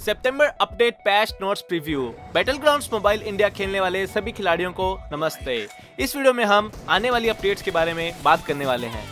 सितंबर update patch notes preview. Battlegrounds mobile India खेलने वाले सभी खिलाड़ियों को नमस्ते। इस वीडियो में हम आने वाली अपडेट्स के बारे में बात करने वाले हैं।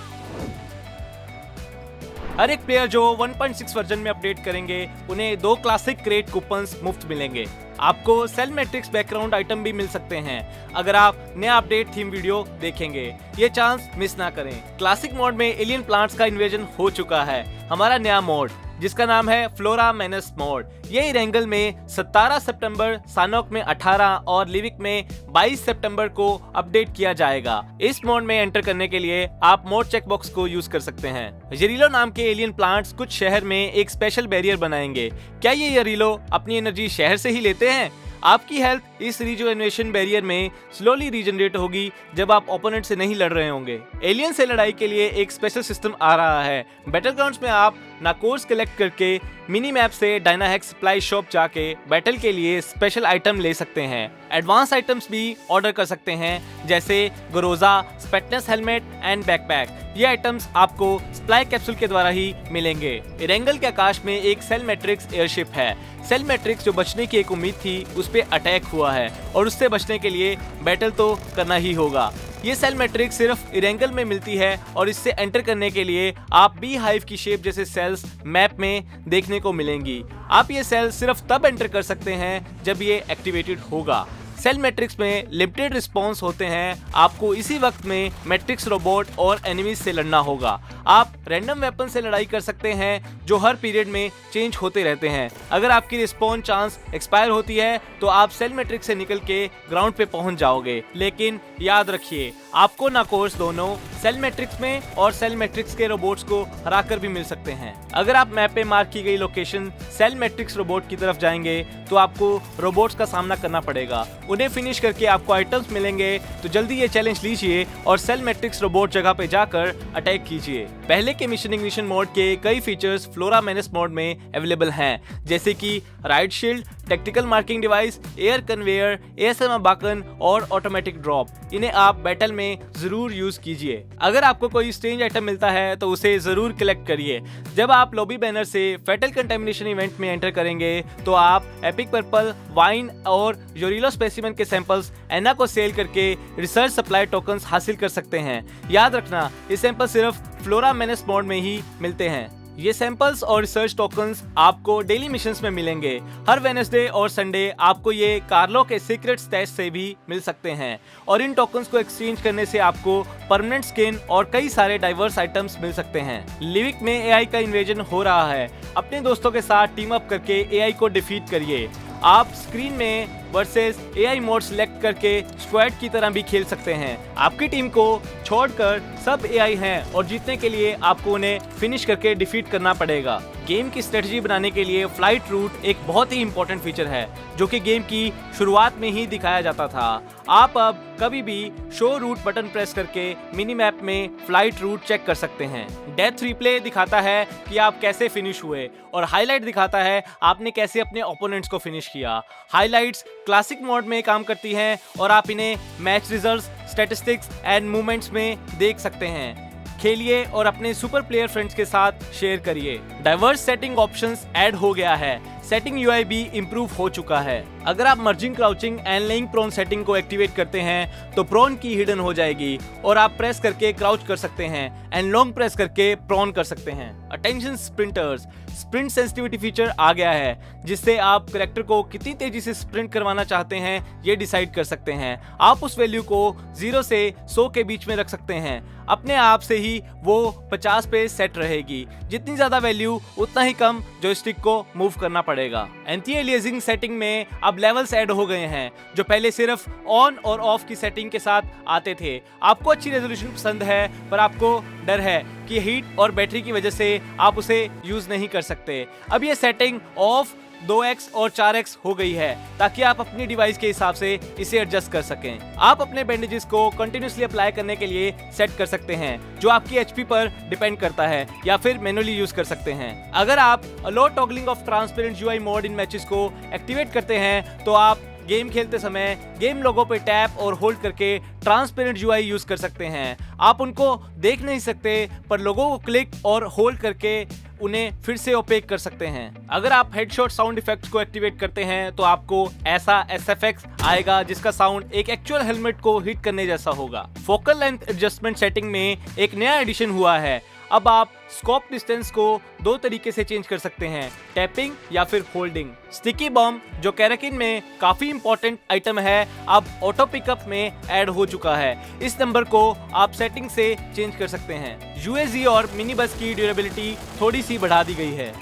हर एक प्लेयर जो 1.6 वर्जन में अपडेट करेंगे उन्हें 2 क्लासिक क्रेट कूपन्स मुफ्त मिलेंगे। आपको सेल मैट्रिक्स बैकग्राउंड आइटम भी मिल सकते हैं अगर आप नया अपडेट थीम वीडियो देखेंगे। ये चांस मिस ना करें। क्लासिक मोड में एलियन प्लांट्स का इन्वेजन हो चुका है। हमारा नया मोड जिसका नाम है फ्लोरा मेनस मोड, ये इरेंगल में 17 सितंबर, सानोक में 18 और लिविक में 22 सितंबर को अपडेट किया जाएगा। इस मोड में एंटर करने के लिए आप मोड चेकबॉक्स को यूज कर सकते हैं। यरीलो नाम के एलियन प्लांट्स कुछ शहर में एक स्पेशल बैरियर बनाएंगे। क्या ये यरीलो अपनी एनर्जी शहर से ही लेते हैं? आपकी हेल्थ इस रिजुवेनेशन बैरियर में स्लोली रीजनरेट होगी जब आप ओपोनेंट से नहीं लड़ रहे होंगे। एलियन से लड़ाई के लिए एक स्पेशल सिस्टम आ रहा है। बैटलग्राउंड्स में आप नाकोर्स कलेक्ट करके मिनी मैप से डायनाहेक्स सप्लाई शॉप जाके बैटल के लिए स्पेशल आइटम ले सकते हैं। एडवांस आइटम्स भी ऑर्डर कर सकते हैं जैसे गोरोजा, स्पेटनेस हेलमेट एंड बैकपैक। ये आइटम्स आपको सप्लाई कैप्सूल के द्वारा ही मिलेंगे। इरेंगल के आकाश में एक सेल मैट्रिक्स एयरशिप है। सेल मैट्रिक्स जो बचने की एक उम्मीद थी उस पे अटैक हुआ है और उससे बचने के लिए बैटल तो करना ही होगा। ये सेल मैट्रिक्स सिर्फ इरेंगल में मिलती है और इससे एंटर करने के लिए आप बी हाइव की शेप जैसे सेल्स मैप में देखने को मिलेंगी। आप ये सेल सिर्फ तब एंटर कर सकते हैं जब ये एक्टिवेटेड होगा। सेल मैट्रिक्स में लिमिटेड रिस्पॉन्स होते हैं। आपको इसी वक्त में मैट्रिक्स रोबोट और एनिमीज से लड़ना होगा। आप रैंडम वेपन से लड़ाई कर सकते हैं जो हर पीरियड में चेंज होते रहते हैं। अगर आपकी रिस्पॉन्स चांस एक्सपायर होती है तो आप सेल मैट्रिक्स से निकल के ग्राउंड पे पहुंच जाओगे। लेकिन याद रखिए, आपको नाकोर्स दोनों सेल मैट्रिक्स में और सेल मैट्रिक्स के रोबोट्स को हराकर भी मिल सकते हैं। अगर आप मैप पे मार्क की गई लोकेशन सेल मैट्रिक्स रोबोट की तरफ जाएंगे तो आपको रोबोट्स का सामना करना पड़ेगा। उन्हें फिनिश करके आपको आइटम्स मिलेंगे। तो जल्दी ये चैलेंज लीजिए और सेल मैट्रिक्स रोबोट जगह पे जाकर अटैक कीजिए। पहले के मिशन इग्निशन मोड के कई फीचर्स फ्लोरा मेनस मोड में अवेलेबल हैं, जैसे कि ride shield, tactical marking device, air conveyor, ASM beacon और ऑटोमेटिक ड्रॉप। इन्हें आप बैटल में जरूर यूज कीजिए। अगर आपको कोई स्ट्रेंज आइटम मिलता है तो उसे जरूर कलेक्ट करिए। जब आप लॉबी बैनर से फैटल कंटेमिनेशन इवेंट में एंटर करेंगे तो आप एपिक पर्पल, वाइन और योरिलो स्पेसिमेन के सैंपल्स एना को सेल करके रिसर्च सप्लाई टोकन्स हासिल कर सकते हैं। याद रखना, ये सैंपल सिर्फ फ्लोरा मेनस मोड में ही मिलते हैं। ये सैंपल्स और रिसर्च टोकन्स आपको डेली मिशंस में मिलेंगे। हर वेडनेसडे और संडे आपको ये कार्लो के सीक्रेट स्टैश से भी मिल सकते हैं और इन टोकन्स को एक्सचेंज करने से आपको परमानेंट स्किन और कई सारे डाइवर्स आइटम्स मिल सकते हैं। लिविक में एआई का इन्वेजन हो रहा है। अपने दोस्तों के साथ टीम अप करके एआई को डिफीट करिए। आप स्क्रीन में वर्सेस एआई मोड सिलेक्ट करके स्क्वाड की तरह भी खेल सकते हैं। आपकी टीम को छोड़कर सब एआई हैं और जीतने के लिए आपको उन्हें फिनिश करके डिफीट करना पड़ेगा। गेम की स्ट्रेटजी बनाने के लिए फ्लाइट रूट एक बहुत ही इंपॉर्टेंट फीचर है जो कि गेम की शुरुआत में ही दिखाया जाता था। आप अब कभी भी शो रूट बटन प्रेस करके मिनी मैप में फ्लाइट रूट चेक कर सकते हैं। डेथ रिप्ले दिखाता है कि आप कैसे फिनिश हुए और हाईलाइट दिखाता है आपने कैसे अपने ओपोनेंट्स को फिनिश किया। हाईलाइट्स क्लासिक मोड में काम करती हैं और आप इन्हें match results, statistics and movements में देख सकते हैं। खेलिए और अपने सुपर प्लेयर फ्रेंड्स के साथ शेयर करिए। डाइवर्स सेटिंग ऑप्शंस ऐड हो गया है। सेटिंग यूआई भी इम्प्रूव हो चुका है। अगर आप merging, crouching and laying prone setting को एक्टिवेट करते हैं तो प्रोन की हिडन हो जाएगी और आप प्रेस करके क्राउच कर सकते हैं एंड लॉन्ग प्रेस करके प्रोन कर सकते हैं। Attention sprinters, sprint sensitivity feature आ गया है जिससे आप कैरेक्टर को कितनी तेजी से स्प्रिंट करवाना चाहते हैं ये डिसाइड कर सकते हैं। आप उस वैल्यू को 0 से 100 के बीच में रख सकते हैं। अपने आप से ही वो 50 पे सेट रहेगी। जितनी ज्यादा वैल्यू उतना ही कम जॉयस्टिक को मूव करना पड़ेगा। एंटी एलियासिंग सेटिंग में अब लेवल्स ऐड हो गए हैं जो पहले सिर्फ ऑन और ऑफ की सेटिंग के साथ आते थे। आपको अच्छी रेजोल्यूशन पसंद है पर आपको डर है कि हीट और बैटरी की वजह से आप उसे यूज नहीं कर सकते। अब ये सेटिंग ऑफ 2x और 4x हो गई है ताकि आप अपनी डिवाइस के हिसाब से इसे एडजस्ट कर सकें। आप अपने बैंडेजेस को कंटिन्यूसली अप्लाई करने के लिए सेट कर सकते हैं जो आपकी एचपी पर डिपेंड करता है या फिर मैनुअली यूज कर सकते हैं। अगर आप allow toggling off transparent UI mode in matches को एक्टिवेट करते हैं तो आप गेम खेलते समय गेम लोगो पे टैप और होल्ड करके ट्रांसपेरेंट यूआई यूज कर सकते हैं। आप उनको देख नहीं सकते पर लोगों को क्लिक और होल्ड करके उन्हें फिर से ओपेक कर सकते हैं। अगर आप हेडशॉट साउंड इफेक्ट्स को एक्टिवेट करते हैं तो आपको ऐसा SFX आएगा जिसका साउंड एक एक्चुअल हेलमेट को हिट करने जैसा होगा। फोकल लेंथ एडजस्टमेंट सेटिंग में एक नया एडिशन हुआ है। अब आप स्कोप डिस्टेंस को 2 तरीके से चेंज कर सकते हैं, टैपिंग या फिर होल्डिंग। स्टिकी बम जो कैराकिन में काफी इंपॉर्टेंट आइटम है, अब ऑटो पिकअप में ऐड हो चुका है। इस नंबर को आप सेटिंग से चेंज कर सकते हैं। UAZ और मिनी बस की ड्यूरेबिलिटी थोड़ी सी बढ़ा दी गई है।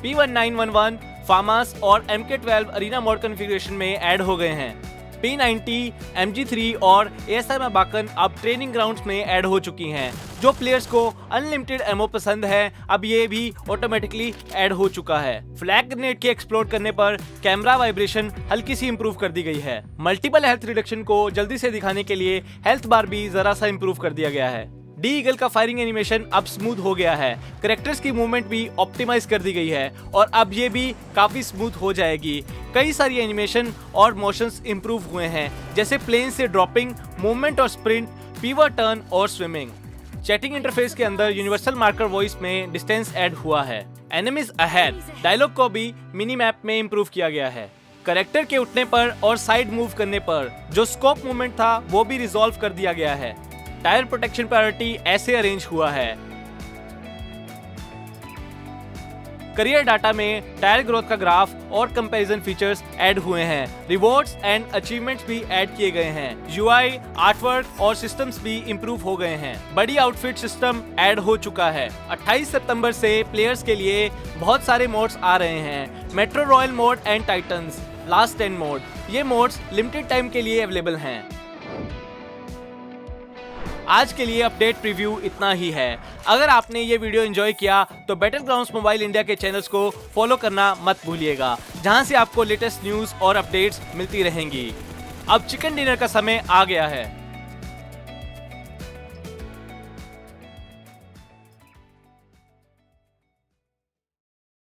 P1911 फार्मास और MK12 अरीना मोड कॉन्फ़िगरेशन में ऐड हो गए हैं। P90, MG3 और ASM बाकन अब ट्रेनिंग ग्राउंड्स में ऐड हो चुकी हैं। जो प्लेयर्स को अनलिमिटेड एमो पसंद है, अब ये भी ऑटोमेटिकली ऐड हो चुका है। फ्लैग ग्रेनेड के एक्सप्लोड करने पर कैमरा वाइब्रेशन हल्की सी इंप्रूव कर दी गई है। मल्टीपल हेल्थ रिडक्शन को जल्दी से दिखाने के लिए हेल्थ बार भी जरा सा इंप्रूव कर दिया गया है। डी ईगल का फायरिंग एनिमेशन अब स्मूथ हो गया है। कैरेक्टर्स की मूवमेंट भी ऑप्टिमाइज कर दी गई है और अब ये भी काफी स्मूथ हो जाएगी। कई सारी एनिमेशन और मोशंस इंप्रूव हुए हैं, जैसे प्लेन से ड्रॉपिंग, मूवमेंट और स्प्रिंट, पीवर टर्न और स्विमिंग। चैटिंग इंटरफेस के अंदर यूनिवर्सल मार्कर वॉइस में डिस्टेंस ऐड हुआ है। एनिमीज अहेड डायलॉग को भी मिनी मैप में इंप्रूव किया गया है। कैरेक्टर के उठने पर और साइड मूव करने पर जो स्कोप मूवमेंट था वो भी रिजॉल्व कर दिया गया है। टायर प्रोटेक्शन प्रायोरिटी ऐसे अरेंज हुआ है। करियर डाटा में टायर ग्रोथ का ग्राफ और कंपैरिजन फीचर्स ऐड हुए हैं। रिवॉर्ड्स एंड अचीवमेंट्स भी ऐड किए गए हैं। UI, आर्टवर्क और सिस्टम्स भी इंप्रूव हो गए हैं। बड़ी आउटफिट सिस्टम ऐड हो चुका है। 28 सितंबर से प्लेयर्स के लिए बहुत सारे मोड्स आ रहे हैं। Metro royal mode and titans, last 10 mode, ये मोड्स लिमिटेड टाइम के लिए अवेलेबल हैं। आज के लिए अपडेट प्रीव्यू इतना ही है। अगर आपने ये वीडियो एंजॉय किया तो बैटलग्राउंड्स मोबाइल इंडिया के चैनल्स को फॉलो करना मत भूलिएगा, जहां से आपको लेटेस्ट न्यूज़ और अपडेट्स मिलती रहेंगी। अब चिकन डिनर का समय आ गया है।